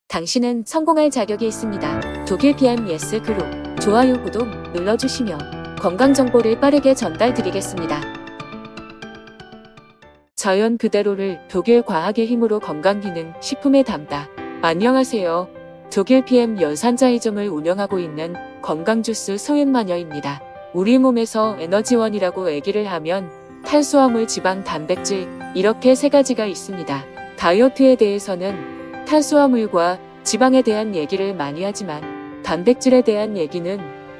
당신은 성공할 자격이 있습니다. 독일 PM 예스 그룹 좋아요 구독 눌러주시며 건강정보를 빠르게 전달드리겠습니다. 자연 그대로를 독일 과학의 힘으로 건강기능 식품에 담다. 안녕하세요. 독일 PM 연산자이점을 운영하고 있는 건강주스 소윤마녀입니다. 우리 몸에서 에너지원이라고 얘기를 하면 탄수화물, 지방, 단백질 이렇게 세 가지가 있습니다. 다이어트에 대해서는 탄수화물과 지방에 대한 얘기를 많이 하지만 단백질에 대한 얘기는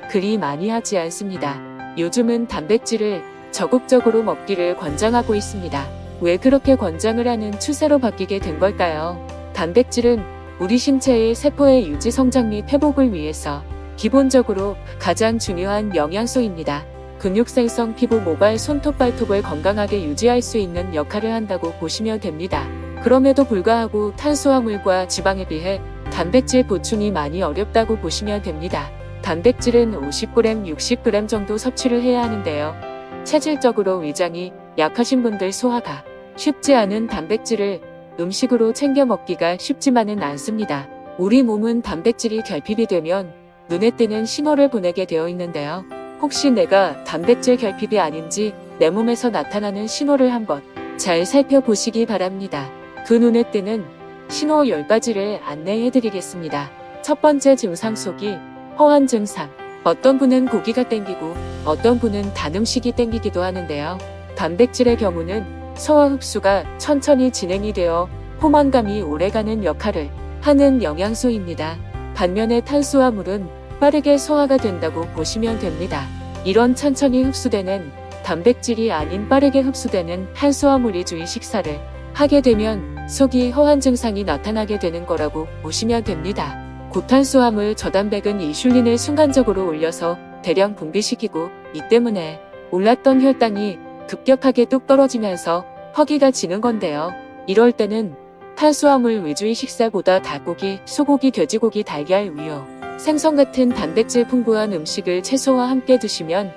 그리 많이 하지 않습니다. 요즘은 단백질을 적극적으로 먹기를 권장하고 있습니다. 왜 그렇게 권장을 하는 추세로 바뀌게 된 걸까요? 단백질은 우리 신체의 세포의 유지, 성장 및 회복을 위해서 기본적으로 가장 중요한 영양소입니다. 근육 생성, 피부, 모발, 손톱, 발톱을 건강하게 유지할 수 있는 역할을 한다고 보시면 됩니다. 그럼에도 불구하고 탄수화물과 지방에 비해 단백질 보충이 많이 어렵다고 보시면 됩니다. 단백질은 50g, 60g 정도 섭취를 해야 하는데요. 체질적으로 위장이 약하신 분들, 소화가 쉽지 않은 단백질을 음식으로 챙겨 먹기가 쉽지만은 않습니다. 우리 몸은 단백질이 결핍이 되면 눈에 띄는 신호를 보내게 되어 있는데요. 혹시 내가 단백질 결핍이 아닌지 내 몸에서 나타나는 신호를 한번 잘 살펴보시기 바랍니다. 그 눈에 띄는 신호 10가지를 안내해드리겠습니다. 첫 번째 증상 속이 허한 증상. 어떤 분은 고기가 땡기고 어떤 분은 단 음식이 땡기기도 하는데요. 단백질의 경우는 소화 흡수가 천천히 진행이 되어 포만감이 오래가는 역할을 하는 영양소입니다. 반면에 탄수화물은 빠르게 소화가 된다고 보시면 됩니다. 이런 천천히 흡수되는 단백질이 아닌 빠르게 흡수되는 탄수화물 위주의 식사를 하게 되면 속이 허한 증상이 나타나게 되는 거라고 보시면 됩니다. 고탄수화물, 저단백은 인슐린을 순간적으로 올려서 대량 분비시키고 이 때문에 올랐던 혈당이 급격하게 뚝 떨어지면서 허기가 지는 건데요. 이럴 때는 탄수화물 위주의 식사보다 닭고기, 소고기, 돼지고기, 달걀, 우유, 생선 같은 단백질 풍부한 음식을 채소와 함께 드시면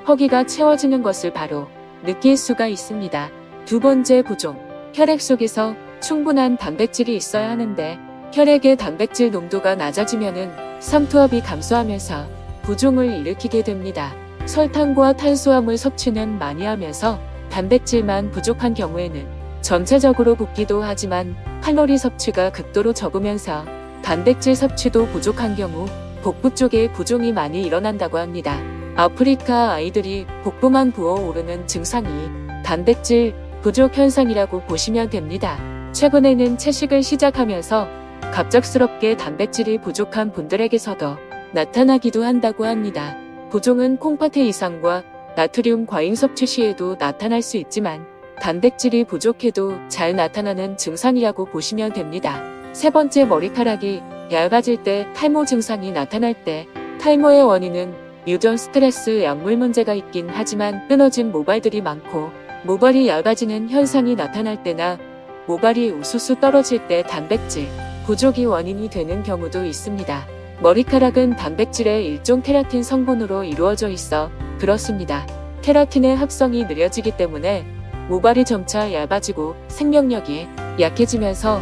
허기가 채워지는 것을 바로 느낄 수가 있습니다. 두 번째 부종. 혈액 속에서 충분한 단백질이 있어야 하는데 혈액의 단백질 농도가 낮아지면은 삼투압이 감소하면서 부종을 일으키게 됩니다. 설탕과 탄수화물 섭취는 많이 하면서 단백질만 부족한 경우에는 전체적으로 붓기도 하지만 칼로리 섭취가 극도로 적으면서 단백질 섭취도 부족한 경우 복부 쪽에 부종이 많이 일어난다고 합니다. 아프리카 아이들이 복부만 부어오르는 증상이 단백질 부족 현상이라고 보시면 됩니다. 최근에는 채식을 시작하면서 갑작스럽게 단백질이 부족한 분들에게서도 나타나기도 한다고 합니다. 부종은 콩팥의 이상과 나트륨 과잉 섭취 시에도 나타날 수 있지만 단백질이 부족해도 잘 나타나는 증상이라고 보시면 됩니다. 세 번째, 머리카락이 얇아질 때 탈모 증상이 나타날 때 탈모의 원인은 유전 스트레스 약물 문제가 있긴 하지만 끊어진 모발들이 많고 모발이 얇아지는 현상이 나타날 때나 모발이 우수수 떨어질 때 단백질 부족이 원인이 되는 경우도 있습니다. 머리카락은 단백질의 일종 케라틴 성분으로 이루어져 있어 그렇습니다. 케라틴의 합성이 느려지기 때문에 모발이 점차 얇아지고 생명력이 약해지면서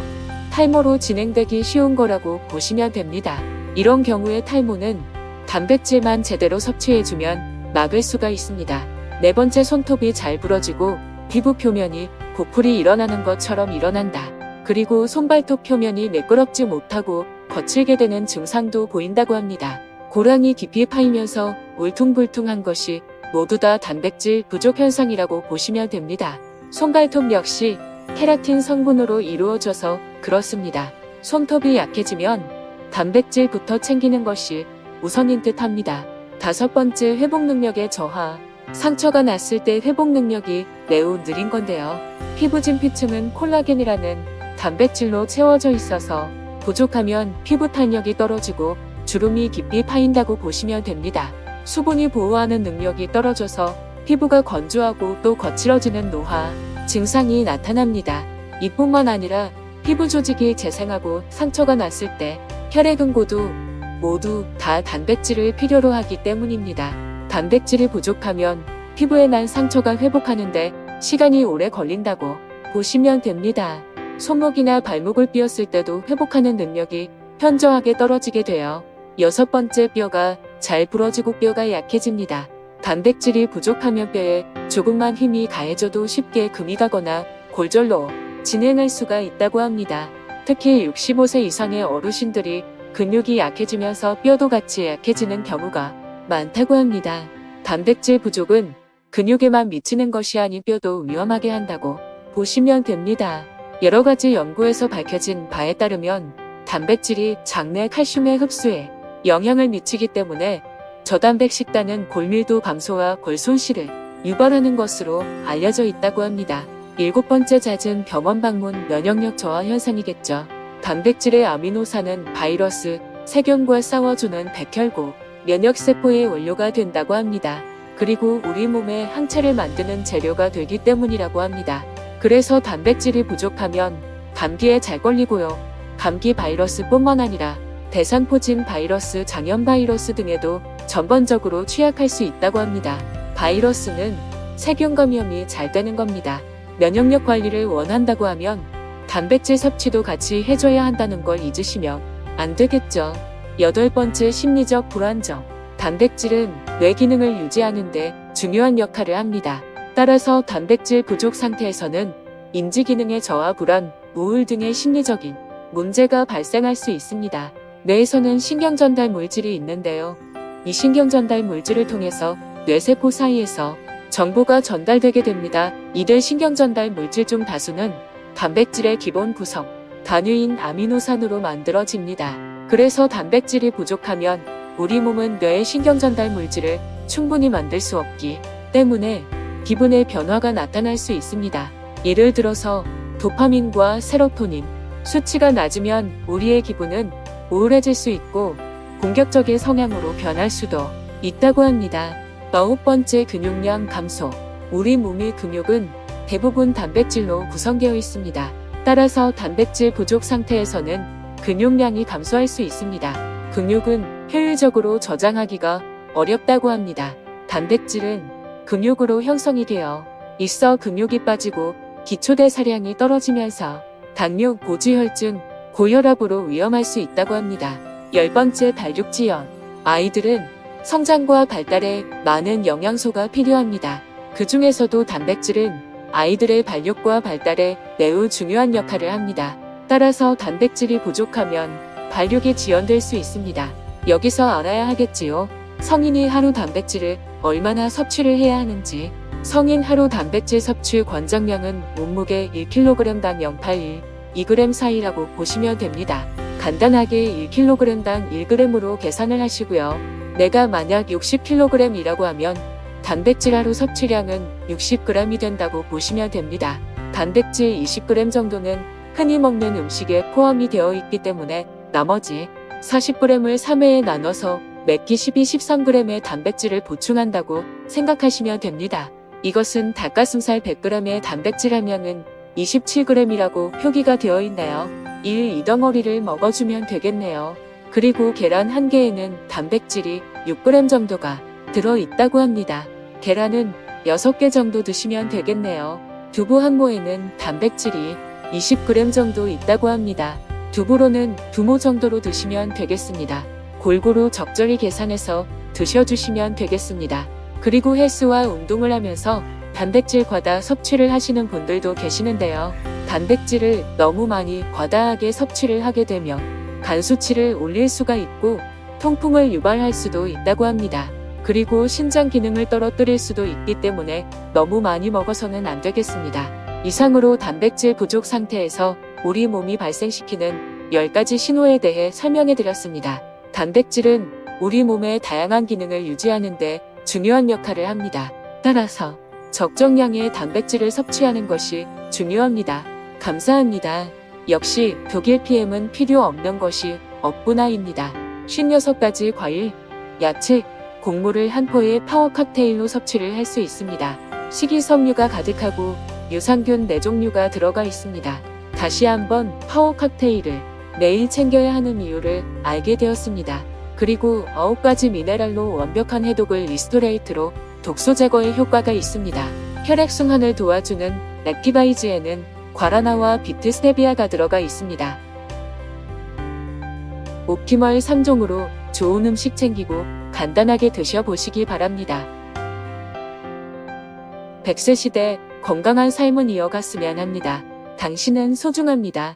탈모로 진행되기 쉬운 거라고 보시면 됩니다. 이런 경우에 탈모는 단백질만 제대로 섭취해주면 막을 수가 있습니다. 네 번째, 손톱이 잘 부러지고 피부 표면이 보풀이 일어나는 것처럼 일어난다. 그리고 손발톱 표면이 매끄럽지 못하고 거칠게 되는 증상도 보인다고 합니다. 고랑이 깊이 파이면서 울퉁불퉁한 것이 모두 다 단백질 부족 현상이라고 보시면 됩니다. 손발톱 역시 케라틴 성분으로 이루어져서 그렇습니다. 손톱이 약해지면 단백질부터 챙기는 것이 우선인 듯 합니다. 다섯 번째, 회복 능력의 저하. 상처가 났을 때 회복 능력이 매우 느린 건데요. 피부 진피층은 콜라겐이라는 단백질로 채워져 있어서 부족하면 피부 탄력이 떨어지고 주름이 깊이 파인다고 보시면 됩니다. 수분이 보호하는 능력이 떨어져서 피부가 건조하고 또 거칠어지는 노화 증상이 나타납니다. 이뿐만 아니라 피부 조직이 재생하고 상처가 났을 때 혈액응고도 모두 다 단백질을 필요로 하기 때문입니다. 단백질이 부족하면 피부에 난 상처가 회복하는데 시간이 오래 걸린다고 보시면 됩니다. 손목이나 발목을 삐었을 때도 회복하는 능력이 현저하게 떨어지게 돼요. 여섯 번째, 뼈가 잘 부러지고 뼈가 약해집니다. 단백질이 부족하면 뼈에 조금만 힘이 가해져도 쉽게 금이 가거나 골절로 진행할 수가 있다고 합니다. 특히 65세 이상의 어르신들이 근육이 약해지면서 뼈도 같이 약해지는 경우가 많다고 합니다. 단백질 부족은 근육에만 미치는 것이 아닌 뼈도 위험하게 한다고 보시면 됩니다. 여러 가지 연구에서 밝혀진 바에 따르면 단백질이 장내 칼슘의 흡수에 영향을 미치기 때문에 저단백 식단은 골밀도 감소와 골 손실을 유발하는 것으로 알려져 있다고 합니다. 일곱 번째, 잦은 병원 방문, 면역력 저하 현상이겠죠. 단백질의 아미노산은 바이러스, 세균과 싸워주는 백혈구, 면역세포의 원료가 된다고 합니다. 그리고 우리 몸에 항체를 만드는 재료가 되기 때문이라고 합니다. 그래서 단백질이 부족하면 감기에 잘 걸리고요. 감기 바이러스뿐만 아니라 대상포진 바이러스, 장염 바이러스 등에도 전반적으로 취약할 수 있다고 합니다. 바이러스는 세균 감염이 잘 되는 겁니다. 면역력 관리를 원한다고 하면 단백질 섭취도 같이 해줘야 한다는 걸 잊으시면 안 되겠죠. 여덟 번째, 심리적 불안정. 단백질은 뇌 기능을 유지하는 데 중요한 역할을 합니다. 따라서 단백질 부족 상태에서는 인지 기능의 저하, 불안, 우울 등의 심리적인 문제가 발생할 수 있습니다. 뇌에서는 신경전달 물질이 있는데요. 이 신경전달 물질을 통해서 뇌세포 사이에서 정보가 전달되게 됩니다. 이들 신경전달 물질 중 다수는 단백질의 기본 구성, 단위인 아미노산으로 만들어집니다. 그래서 단백질이 부족하면 우리 몸은 뇌의 신경전달 물질을 충분히 만들 수 없기 때문에 기분의 변화가 나타날 수 있습니다. 예를 들어서 도파민과 세로토닌 수치가 낮으면 우리의 기분은 우울해질 수 있고 공격적인 성향으로 변할 수도 있다고 합니다. 아홉 번째, 근육량 감소. 우리 몸의 근육은 대부분 단백질로 구성되어 있습니다. 따라서 단백질 부족 상태에서는 근육량이 감소할 수 있습니다. 근육은 효율적으로 저장하기가 어렵다고 합니다. 단백질은 근육으로 형성이 되어 있어 근육이 빠지고 기초대사량이 떨어지면서 당뇨, 고지혈증, 고혈압으로 위험할 수 있다고 합니다. 열 번째, 발육지연. 아이들은 성장과 발달에 많은 영양소가 필요합니다. 그 중에서도 단백질은 아이들의 발육과 발달에 매우 중요한 역할을 합니다. 따라서 단백질이 부족하면 발육이 지연될 수 있습니다. 여기서 알아야 하겠지요. 성인이 하루 단백질을 얼마나 섭취를 해야 하는지. 성인 하루 단백질 섭취 권장량은 몸무게 1kg당 0.81, 2g 사이라고 보시면 됩니다. 간단하게 1kg당 1g으로 계산을 하시고요. 내가 만약 60kg이라고 하면 단백질 하루 섭취량은 60g이 된다고 보시면 됩니다. 단백질 20g 정도는 흔히 먹는 음식에 포함이 되어 있기 때문에 나머지 40g을 3회에 나눠서 매끼 12-13g의 단백질을 보충한다고 생각하시면 됩니다. 이것은 닭가슴살 100g의 단백질 함량은 27g이라고 표기가 되어 있나요? 2덩어리를 먹어주면 되겠네요. 그리고 계란 한 개에는 단백질이 6g 정도가 들어있다고 합니다. 계란은 6개 정도 드시면 되겠네요. 두부 한 모에는 단백질이 20g 정도 있다고 합니다. 두부로는 2모 정도로 드시면 되겠습니다. 골고루 적절히 계산해서 드셔주시면 되겠습니다. 그리고 헬스와 운동을 하면서 단백질 과다 섭취를 하시는 분들도 계시는데요. 단백질을 너무 많이 과다하게 섭취를 하게 되면 간 수치를 올릴 수가 있고 통풍을 유발할 수도 있다고 합니다. 그리고 신장 기능을 떨어뜨릴 수도 있기 때문에 너무 많이 먹어서는 안 되겠습니다. 이상으로 단백질 부족 상태에서 우리 몸이 발생시키는 10가지 신호에 대해 설명해 드렸습니다. 단백질은 우리 몸의 다양한 기능을 유지하는 데 중요한 역할을 합니다. 따라서 적정량의 단백질을 섭취하는 것이 중요합니다. 감사합니다. 역시 독일 PM은 필요 없는 것이 없구나입니다. 56가지 과일, 야채, 곡물을 한 포에 파워 칵테일로 섭취를 할 수 있습니다. 식이섬유가 가득하고 유산균 4종류가 들어가 있습니다. 다시 한번 파워 칵테일을 매일 챙겨야 하는 이유를 알게 되었습니다. 그리고 9가지 미네랄로 완벽한 해독을 리스토레이트로 독소 제거에 효과가 있습니다. 혈액순환을 도와주는 렉티바이즈에는 과라나와 비트 스테비아가 들어가 있습니다. 옵티멀 3종으로 좋은 음식 챙기고 간단하게 드셔보시기 바랍니다. 100세 시대 건강한 삶은 이어갔으면 합니다. 당신은 소중합니다.